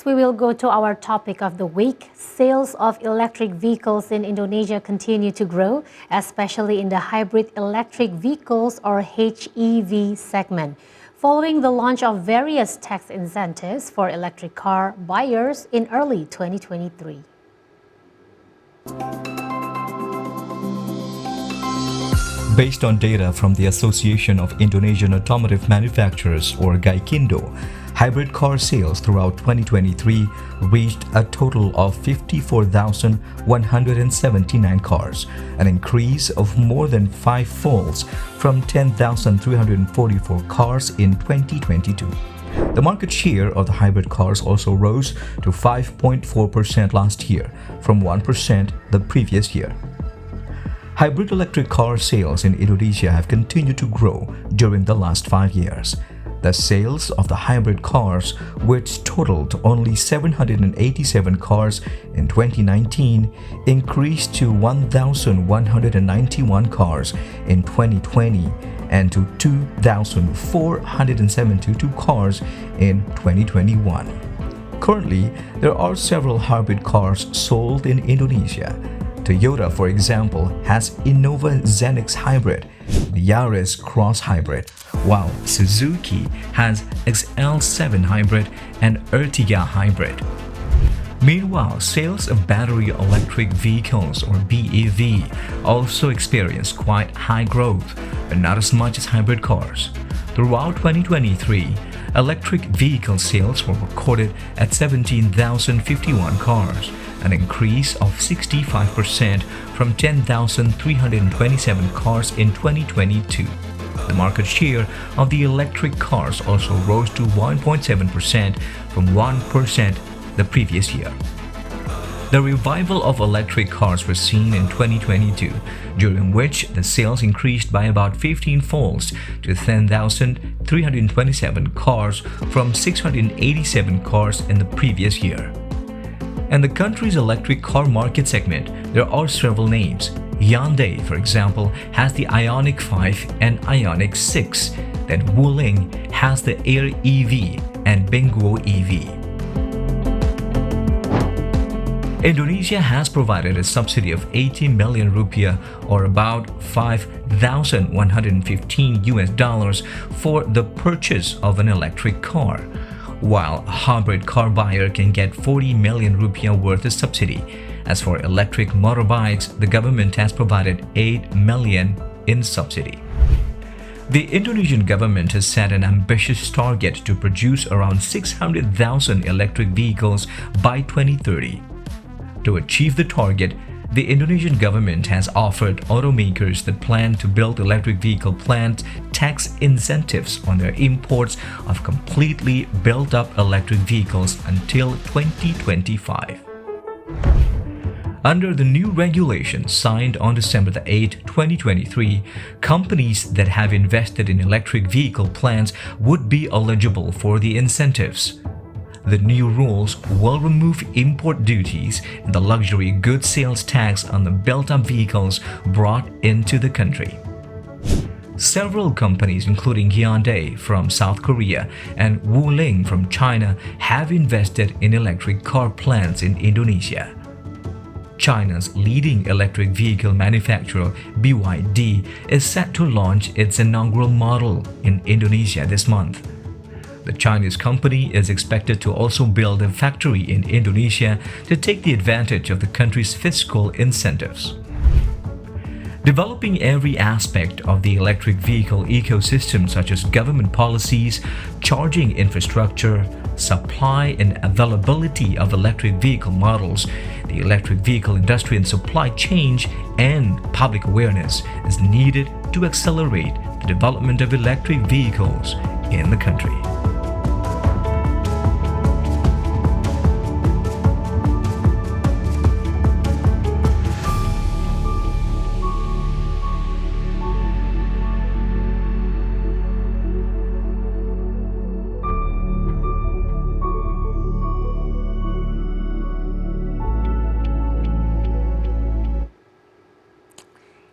Next, we will go to our topic of the week. Sales of electric vehicles in Indonesia continue to grow, especially in the hybrid electric vehicles or HEV segment, following the launch of various tax incentives for electric car buyers in early 2023. Based on data from the Association of Indonesian Automotive Manufacturers or GAIKINDO, hybrid car sales throughout 2023 reached a total of 54,179 cars, an increase of more than 5-fold from 10,344 cars in 2022. The market share of the hybrid cars also rose to 5.4% last year from 1% the previous year. Hybrid electric car sales in Indonesia have continued to grow during the last 5 years. The sales of the hybrid cars, which totaled only 787 cars in 2019, increased to 1,191 cars in 2020 and to 2,472 cars in 2021. Currently, there are several hybrid cars sold in Indonesia. Toyota, for example, has Innova Zenix Hybrid, the Yaris Cross Hybrid, while Suzuki has XL7 Hybrid and Ertiga Hybrid. Meanwhile, sales of battery electric vehicles or BEV also experienced quite high growth, but not as much as hybrid cars. Throughout 2023, electric vehicle sales were recorded at 17,051 cars, an increase of 65% from 10,327 cars in 2022. The market share of the electric cars also rose to 1.7% from 1% the previous year. The revival of electric cars was seen in 2022, during which the sales increased by about 15-fold to 10,327 cars from 687 cars in the previous year. In the country's electric car market segment, there are several names. Hyundai, for example, has the Ioniq 5 and Ioniq 6. Then Wuling has the Air EV and Benguo EV. Indonesia has provided a subsidy of 80 million rupiah or about $5,115 for the purchase of an electric car, while a hybrid car buyer can get 40 million rupiah worth of subsidy. As for electric motorbikes, the government has provided 8 million in subsidy. The Indonesian government has set an ambitious target to produce around 600,000 electric vehicles by 2030. To achieve the target, the Indonesian government has offered automakers that plan to build electric vehicle plants tax incentives on their imports of completely built-up electric vehicles until 2025. Under the new regulations signed on December 8, 2023, companies that have invested in electric vehicle plants would be eligible for the incentives. The new rules will remove import duties and the luxury goods sales tax on the built-up vehicles brought into the country. Several companies, including Hyundai from South Korea and Wuling from China, have invested in electric car plants in Indonesia. China's leading electric vehicle manufacturer, BYD, is set to launch its inaugural model in Indonesia this month. The Chinese company is expected to also build a factory in Indonesia to take the advantage of the country's fiscal incentives. Developing every aspect of the electric vehicle ecosystem, such as government policies, charging infrastructure, supply and availability of electric vehicle models, the electric vehicle industry and supply chain, and public awareness is needed to accelerate the development of electric vehicles in the country.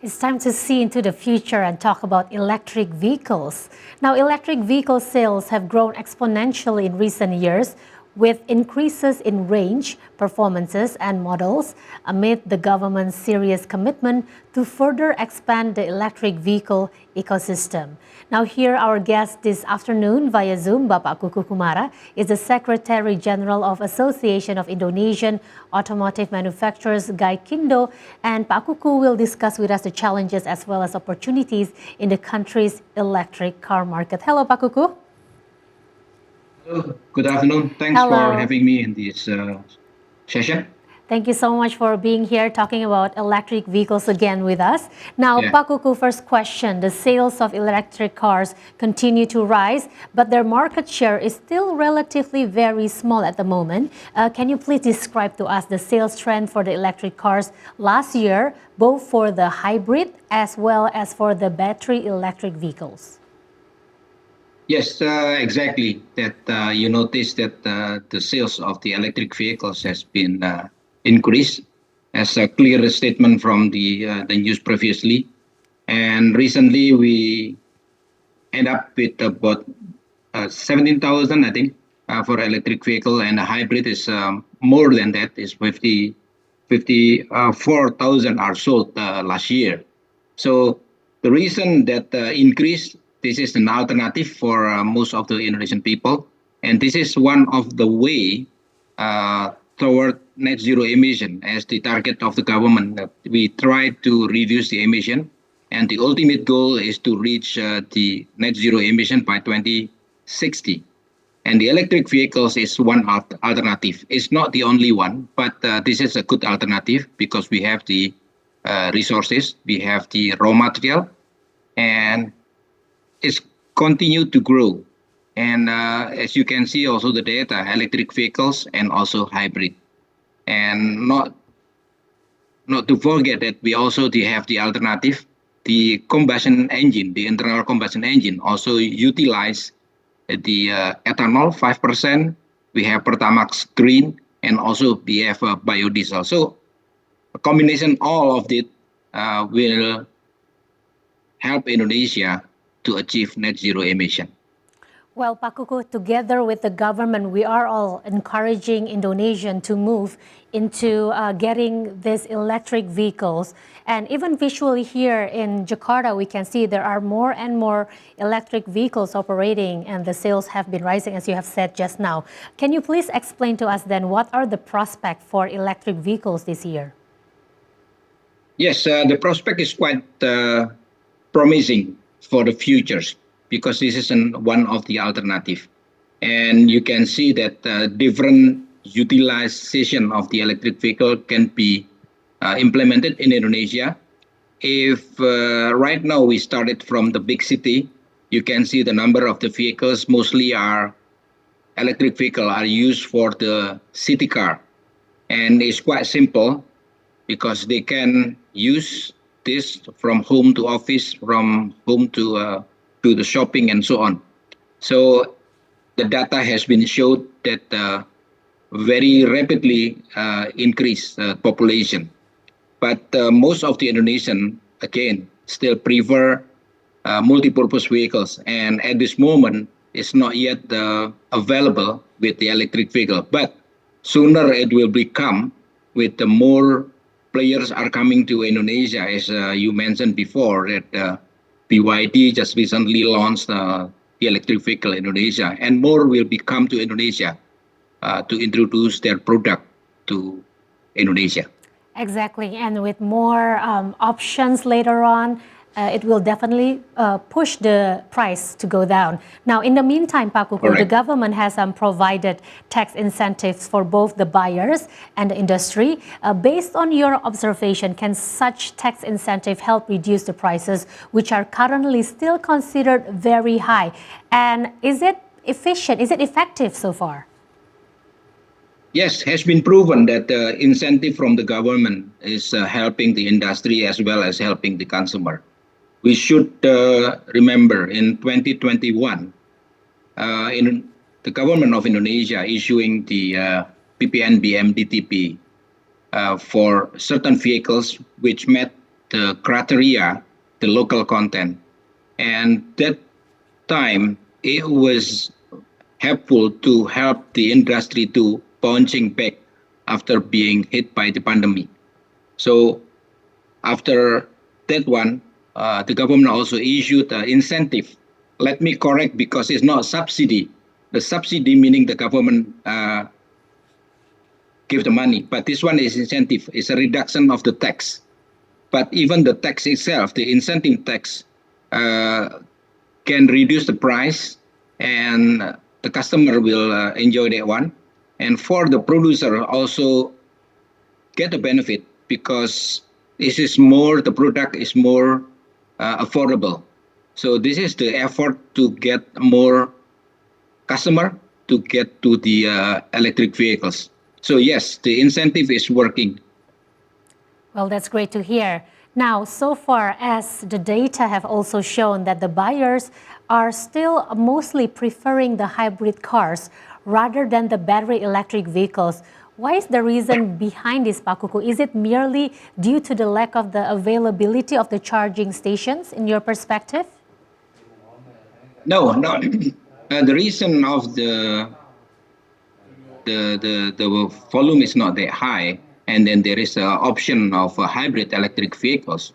It's time to see into the future and talk about electric vehicles. Now, electric vehicle sales have grown exponentially in recent years, with increases in range, performances, and models amid the government's serious commitment to further expand the electric vehicle ecosystem. Now here our guest this afternoon via Zoom, Bapak Kuku Kumara, is the Secretary General of Association of Indonesian Automotive Manufacturers, Gaikindo, and Pak Kuku will discuss with us the challenges as well as opportunities in the country's electric car market. Hello, Pak Kuku. Hello, good afternoon. Thanks for having me in this session. Thank you so much for being here talking about electric vehicles again with us. Now, Pak Kuku, first question. The sales of electric cars continue to rise, but their market share is still relatively very small at the moment. Can you please describe to us the sales trend for the electric cars last year, both for the hybrid as well as for the battery electric vehicles? Yes, exactly. That you notice that the sales of the electric vehicles has been increased, as a clear statement from the news previously. And recently we end up with about 17,000, I think, for electric vehicle, and a hybrid is more than that. Is 54,000 are sold last year. So the reason that increased, this is an alternative for most of the Indonesian people, and this is one of the way toward net zero emission as the target of the government. We try to reduce the emission, and the ultimate goal is to reach the net zero emission by 2060. And the electric vehicles is one alternative. It's not the only one, but this is a good alternative because we have the resources, we have the raw material, and it's continued to grow. And as you can see also the data, electric vehicles and also hybrid. And not to forget that we also have the alternative, the combustion engine, the internal combustion engine also utilize the ethanol 5%. We have Pertamax Green, and also we have biodiesel. So a combination all of it will help Indonesia to achieve net zero emission. Well, Pak Kuku, together with the government, we are all encouraging Indonesian to move into getting these electric vehicles. And even visually here in Jakarta, we can see there are more and more electric vehicles operating, and the sales have been rising, as you have said just now. Can you please explain to us then what are the prospects for electric vehicles this year? Yes, the prospect is quite promising for the futures, because this is one of the alternative. And you can see that different utilization of the electric vehicle can be implemented in Indonesia. If right now we started from the big city, you can see the number of the vehicles mostly are electric vehicle are used for the city car. And it's quite simple because they can use this from home to office, from home to the shopping and so on. So the data has been showed that very rapidly increase population. But most of the Indonesian, again, still prefer multi-purpose vehicles. And at this moment, it's not yet available with the electric vehicle. But sooner it will become with the more players are coming to Indonesia, as you mentioned before, that BYD just recently launched the electric vehicle in Indonesia, and more will come to Indonesia to introduce their product to Indonesia. Exactly, and with more options later on, it will definitely push the price to go down. Now, in the meantime, Pak Kuku, the government has provided tax incentives for both the buyers and the industry. Based on your observation, can such tax incentive help reduce the prices, which are currently still considered very high? And is it efficient? Is it effective so far? Yes, has been proven that the incentive from the government is helping the industry as well as helping the consumer. We should remember in 2021, in the government of Indonesia issuing the PPNBM DTP for certain vehicles which met the criteria, the local content. And that time, it was helpful to help the industry to bouncing back after being hit by the pandemic. So after that one, the government also issued an incentive. Let me correct because it's not a subsidy. The subsidy meaning the government give the money, but this one is incentive. It's a reduction of the tax. But even the tax itself, the incentive tax, can reduce the price, and the customer will enjoy that one. And for the producer also get a benefit because the product is more affordable. So this is the effort to get more customer to get to the electric vehicles. So yes, the incentive is working. Well, that's great to hear. Now, so far as the data have also shown that the buyers are still mostly preferring the hybrid cars rather than the battery electric vehicles. Why is the reason behind this, Pak Kuku? Is it merely due to the lack of the availability of the charging stations in your perspective? No, no. The reason of the volume is not that high, and then there is an option of hybrid electric vehicles.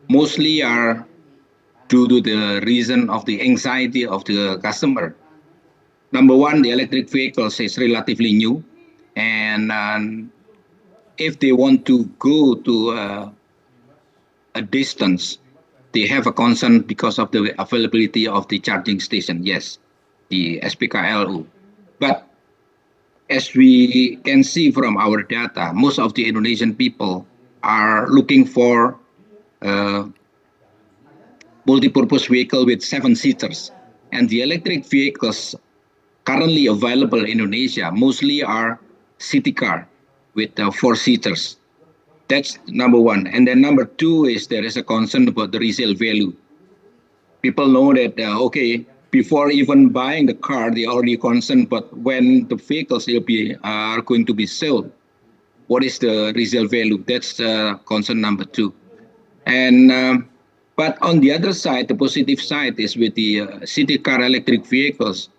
Mostly are due to the reason of the anxiety of the customer. Number one, the electric vehicles is relatively new, and if they want to go to a distance, they have a concern because of the availability of the charging station. Yes, the SPKLU. But as we can see from our data, most of the Indonesian people are looking for multi-purpose vehicle with 7 seaters. And the electric vehicles currently available in Indonesia mostly are city car with 4 seaters. That's number one. And then number two is there is a concern about the resale value. People know that, before even buying the car, they already concerned, but when the vehicles are going to be sold, what is the resale value? That's concern number two. And but on the other side, the positive side is with the city car electric vehicles.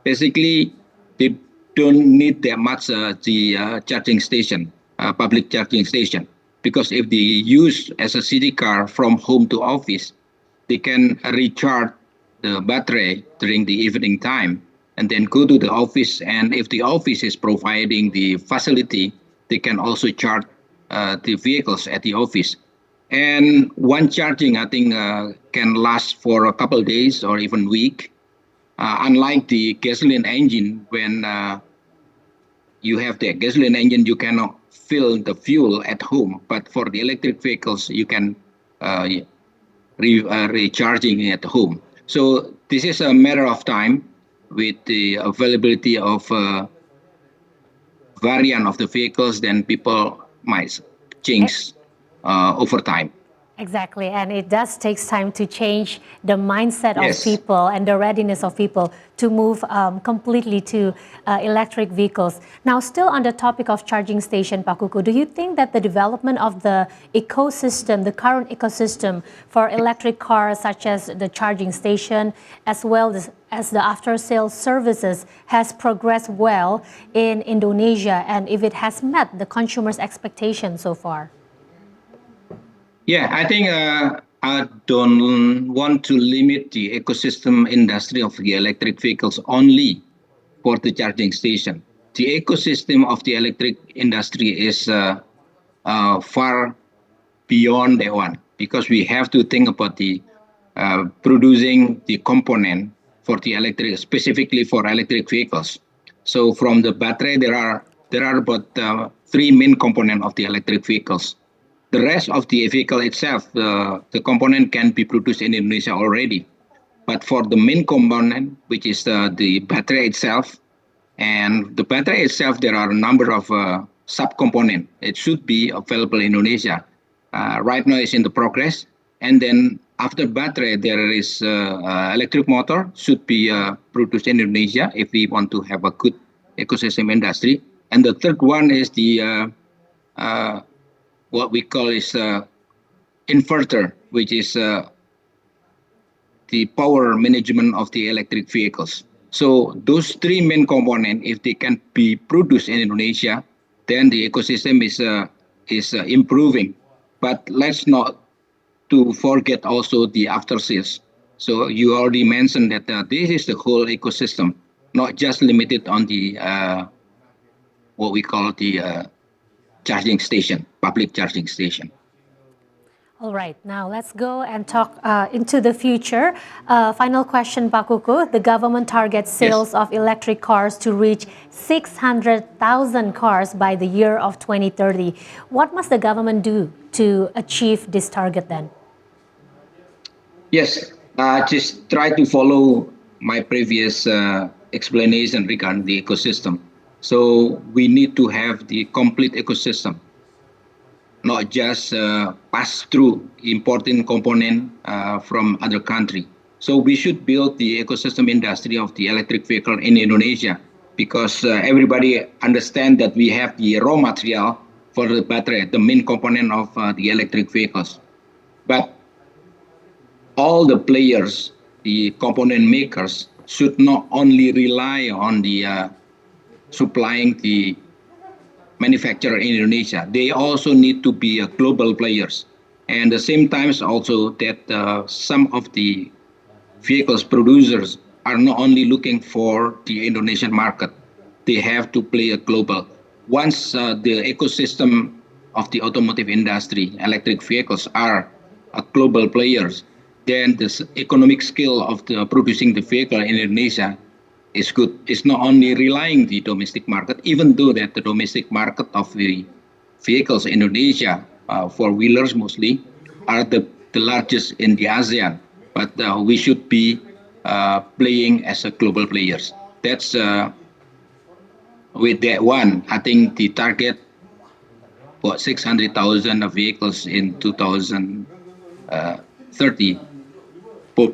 Basically, they don't need that much the charging station, public charging station, because if they use as a city car from home to office, they can recharge the battery during the evening time and then go to the office. And if the office is providing the facility, they can also charge the vehicles at the office. And one charging, I think, can last for a couple of days or even week. Unlike the gasoline engine, when you have the gasoline engine, you cannot fill the fuel at home. But for the electric vehicles, you can recharging at home. So this is a matter of time with the availability of variant of the vehicles, then people might change over time. Exactly, and it does take time to change the mindset of Yes. people and the readiness of people to move completely to electric vehicles. Now, still on the topic of charging station, Pak Kuku, do you think that the development of the ecosystem, the current ecosystem for electric cars, such as the charging station, as well as the after-sales services, has progressed well in Indonesia, and if it has met the consumers' expectations so far? Yeah, I think I don't want to limit the ecosystem industry of the electric vehicles only for the charging station. The ecosystem of the electric industry is far beyond that one, because we have to think about the producing the component for the electric, specifically for electric vehicles. So from the battery, there are about 3 main components of the electric vehicles. The rest of the vehicle itself, the component can be produced in Indonesia already. But for the main component, which is the battery itself, and the battery itself, there are a number of sub-components. It should be available in Indonesia. Right now, it's in the progress. And then after battery, there is electric motor should be produced in Indonesia if we want to have a good ecosystem industry. And the third one is the what we call is inverter, which is the power management of the electric vehicles. So those three main components, if they can be produced in Indonesia, then the ecosystem is improving. But let's not to forget also the after sales. So you already mentioned that this is the whole ecosystem, not just limited on the what we call the charging station, public charging station. All right, now let's go and talk into the future. Final question, Pak Kuku. The government targets sales of electric cars to reach 600,000 cars by the year of 2030. What must the government do to achieve this target then? Yes, just try to follow my previous explanation regarding the ecosystem. So we need to have the complete ecosystem, not just pass through important component from other country. So we should build the ecosystem industry of the electric vehicle in Indonesia, because everybody understand that we have the raw material for the battery, the main component of the electric vehicles. But all the players, the component makers, should not only rely on the supplying the manufacturer in Indonesia. They also need to be global players. And at the same time also that some of the vehicles producers are not only looking for the Indonesian market, they have to play a global. Once the ecosystem of the automotive industry, electric vehicles are global players, then the economic scale of the producing the vehicle in Indonesia is good. It's not only relying the domestic market, even though that the domestic market of the vehicles in Indonesia, four-wheelers mostly, are the largest in the ASEAN. But we should be playing as a global players. That's with that one, I think the target for 600,000 vehicles in 2030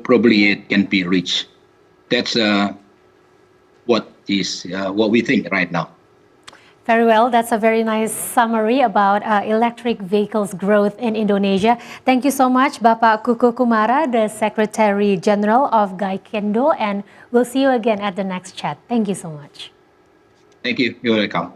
probably it can be reached. That's what we think right now. Very well. That's a very nice summary about electric vehicles growth in Indonesia. Thank you so much, Bapak Kuku Kumara, the Secretary General of GAIKINDO, and we'll see you again at the next chat. Thank you so much. Thank you. You're welcome.